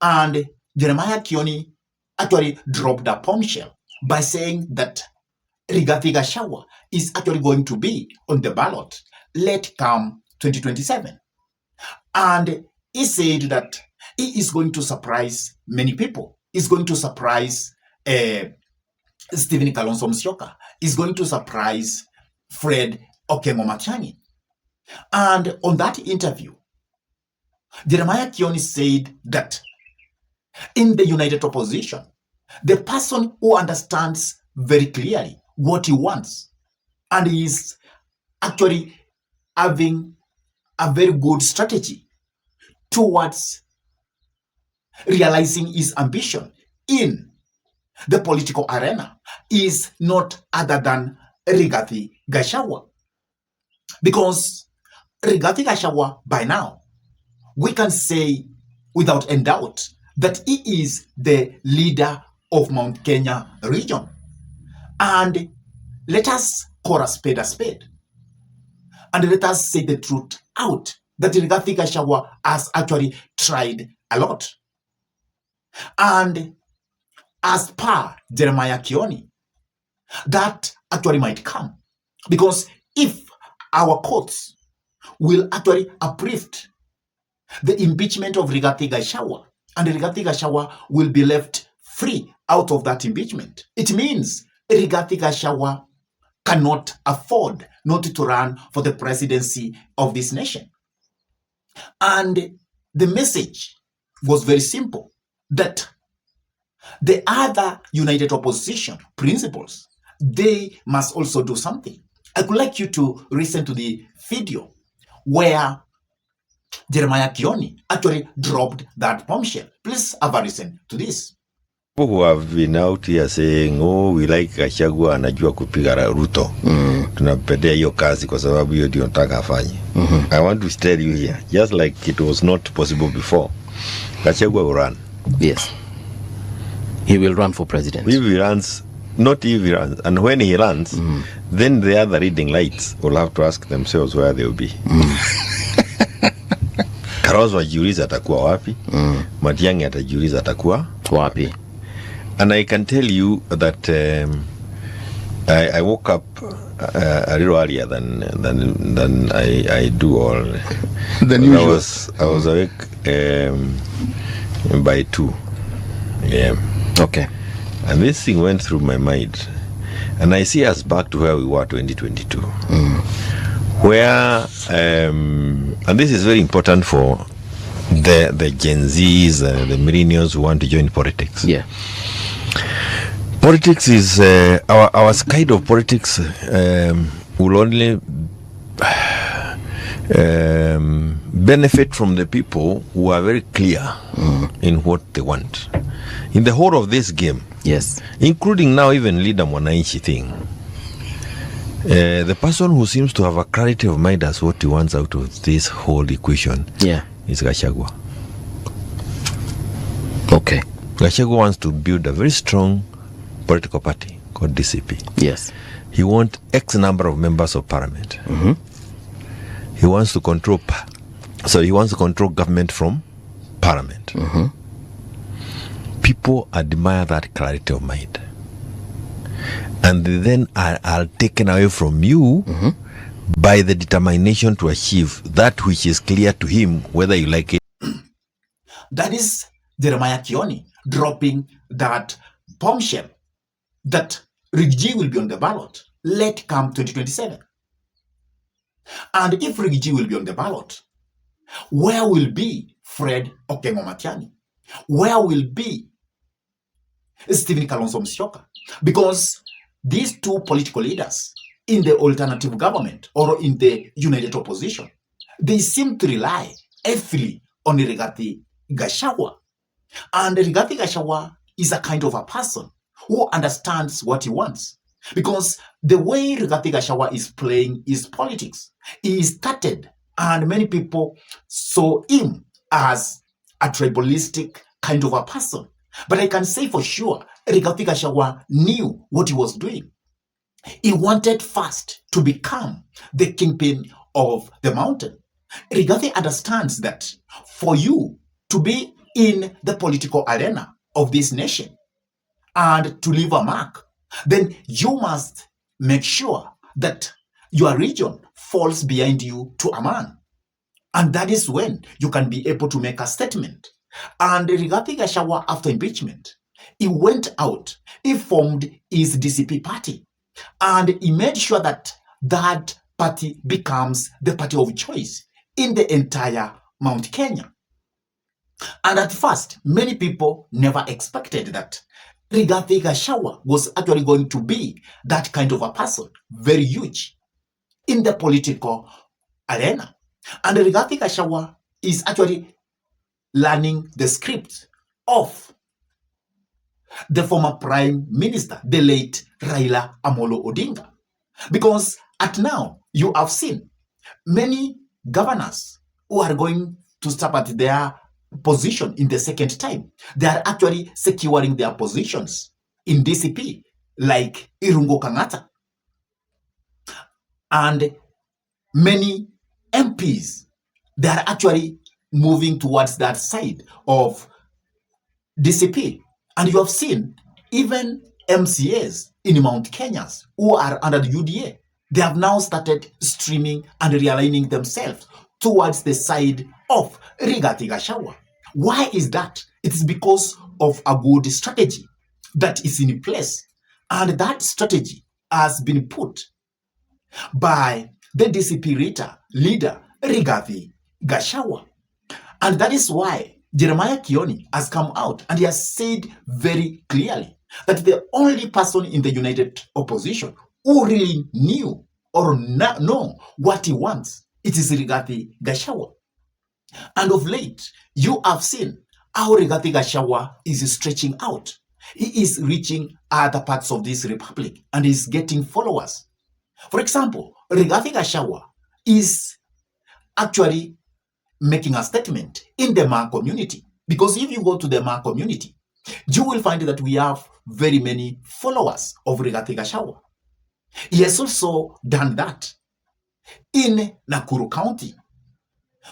And Jeremiah Kioni actually dropped a bombshell by saying that Rigathi Gachagua is actually going to be on the ballot late come 2027. And he said that he is going to surprise many people. He's going to surprise Stephen Kalonzo Musyoka. He's going to surprise Fred Okengo-Matiang'i. And on that interview, Jeremiah Kioni said that in the united opposition, the person who understands very clearly what he wants and is actually having a very good strategy towards realizing his ambition in the political arena is not other than Rigathi Gachagua. Because Rigathi Gachagua, by now, we can say without any doubt that he is the leader of Mount Kenya region. And let us call a spade a spade. And let us say the truth out, that Rigathi Gachagua has actually tried a lot. And as per Jeremiah Kioni, that actually might come. Because if our courts will actually approve the impeachment of Rigathi Gachagua, and Rigathi Gachagua will be left free out of that impeachment, it means Rigathi Gachagua cannot afford not to run for the presidency of this nation. And the message was very simple, that the other united opposition principles, they must also do something. I would like you to listen to the video where Jeremiah Kioni actually dropped that bombshell. Please have a listen to this. People who have been out here saying, oh, we like Gachagua anajua kupiga Ruto. Tunapedea hiyo kazi kwa sababu hiyo ndio nataka afanye. I want to tell you here, just like it was not possible before, Gachagua will run. Yes. He will run for president. If he runs, not if he runs. And when he runs, then the other reading lights will have to ask themselves where they will be. Kalonzo ajiuliza atakuwa wapi? Matiang'i atajiuliza atakuwa wapi? And I can tell you that I woke up a little earlier than I do all. Than usual. I was awake by 2 a.m. Okay. And this thing went through my mind, and I see us back to where we were 2022, where and this is very important for the Gen Zs, the millennials who want to join politics. Yeah. Politics is our kind of politics will only benefit from the people who are very clear in what they want. In the whole of this game, yes, including now even leader Mwananchi thing, the person who seems to have a clarity of mind as what he wants out of this whole equation, is Gachagua. Okay. Gachagua wants to build a very strong political party called DCP. Yes. He wants X number of members of parliament. He wants to control he wants to control government from parliament. People admire that clarity of mind, and they then are taken away from you by the determination to achieve that which is clear to him, whether you like it. That is Jeremiah Kioni dropping that bombshell that Rigathi will be on the ballot late come 2027. And if Rigathi will be on the ballot, where will be Fred Okengo-Matiang'i? Where will be Stephen Kalonzo Musyoka? Because these two political leaders in the alternative government or in the united opposition, they seem to rely heavily on Rigathi Gachagua. And Rigathi Gachagua is a kind of a person who understands what he wants. Because the way Rigathi Gachagua is playing his politics, he started, and many people saw him as a tribalistic kind of a person. But I can say for sure, Rigathi Gachagua knew what he was doing. He wanted first to become the kingpin of the mountain. Rigathi understands that for you to be in the political arena of this nation and to leave a mark, then you must make sure that your region falls behind you to a man. And that is when you can be able to make a statement. And Rigathi Gachagua, after impeachment, he went out, he formed his DCP party, and he made sure that that party becomes the party of choice in the entire Mount Kenya. And at first, many people never expected that Rigathi Gachagua was actually going to be that kind of a person, very huge in the political arena. And Rigathi Gachagua is actually learning the script of the former Prime Minister, the late Raila Amolo Odinga. Because at now, you have seen many governors who are going to stop at their position in the second time. They are actually securing their positions in DCP, like Irungo Kangata. And many MPs, they are actually moving towards that side of DCP. And you have seen even MCAs in Mount Kenya who are under the UDA, they have now started streaming and realigning themselves towards the side of Rigathi Gachagua. Why is that? It's because of a good strategy that is in place. And that strategy has been put by the DCP leader Rigathi Gachagua. And that is why Jeremiah Kioni has come out and he has said very clearly that the only person in the united opposition who really knew or know what he wants, it is Rigathi Gachagua. And of late, you have seen how Rigathi Gachagua is stretching out. He is reaching other parts of this republic and is getting followers. For example, Rigathi Gachagua is actually making a statement in the Ma community. Because if you go to the Ma community, you will find that we have very many followers of Rigathi Gachagua. He has also done that in Nakuru County.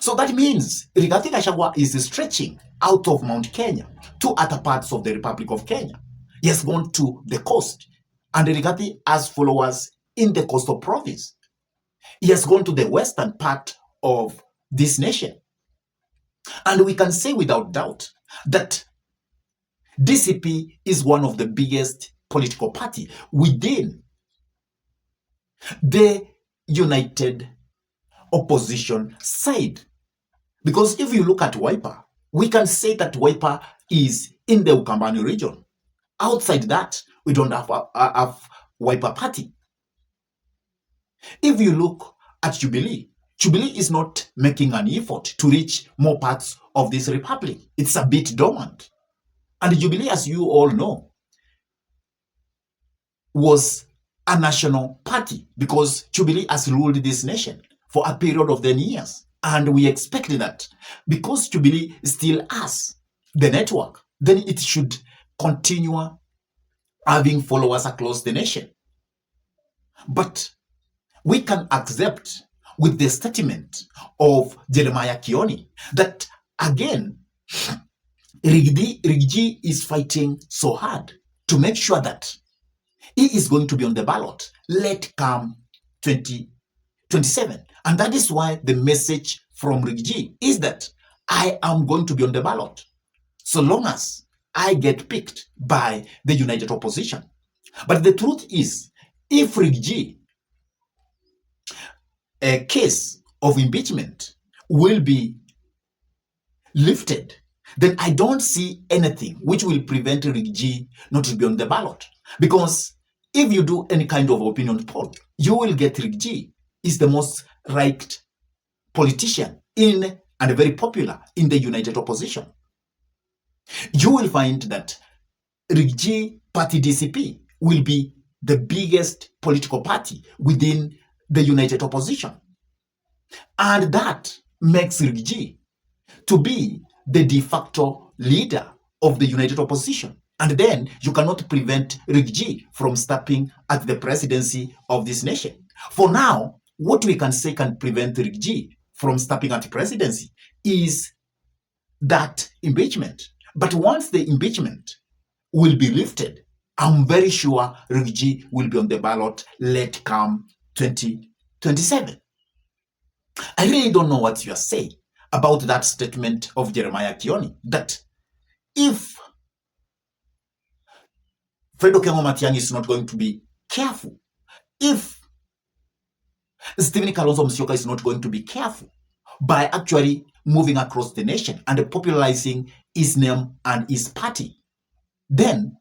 So that means Rigathi Gachagua is stretching out of Mount Kenya to other parts of the Republic of Kenya. He has gone to the coast, and Rigathi has followers in the coastal province. He has gone to the western part of this nation. And we can say without doubt that DCP is one of the biggest political party within the united opposition side. Because if you look at Wiper, we can say that Wiper is in the Ukambani region. Outside that, we don't have a Wiper party. If you look at Jubilee, Jubilee is not making an effort to reach more parts of this republic. It's a bit dormant. And Jubilee, as you all know, was a national party because Jubilee has ruled this nation for a period of 10 years. And we expect that because Jubilee still has the network, then it should continue having followers across the nation. But we can accept with the statement of Jeremiah Kioni that, again, Rigji is fighting so hard to make sure that he is going to be on the ballot late come 2027. And that is why the message from Rigji is that I am going to be on the ballot so long as I get picked by the united opposition. But the truth is, if Rigji, a case of impeachment will be lifted, then I don't see anything which will prevent Rigji not to be on the ballot. Because if you do any kind of opinion poll, you will get Rigji is the most liked politician in and very popular in the united opposition. You will find that Rigji Party DCP will be the biggest political party within the united opposition. And that makes Rigji to be the de facto leader of the united opposition. And then you cannot prevent Rigji from stepping at the presidency of this nation. For now, what we can say can prevent Rigji from stepping at the presidency is that impeachment. But once the impeachment will be lifted, I'm very sure Rigathi will be on the ballot late come 2027. I really don't know what you are saying about that statement of Jeremiah Kioni, that if Fredo Kengo Matiang'i is not going to be careful, if Stephen Kalonzo Musyoka is not going to be careful by actually moving across the nation and popularizing his name and his party, then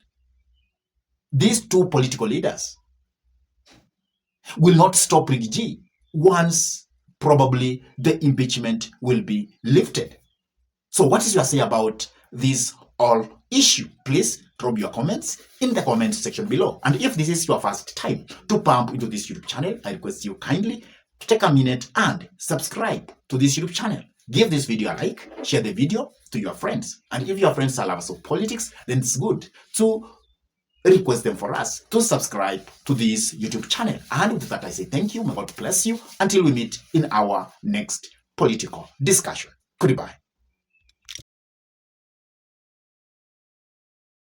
these two political leaders will not stop Rigathi once probably the impeachment will be lifted. So what is your say about this whole issue? Please drop your comments in the comment section below. And if this is your first time to pump into this YouTube channel, I request you kindly to take a minute and subscribe to this YouTube channel. Give this video a like, share the video to your friends. And if your friends are lovers of politics, then it's good to request them for us to subscribe to this YouTube channel. And with that, I say thank you. May God bless you until we meet in our next political discussion. Goodbye.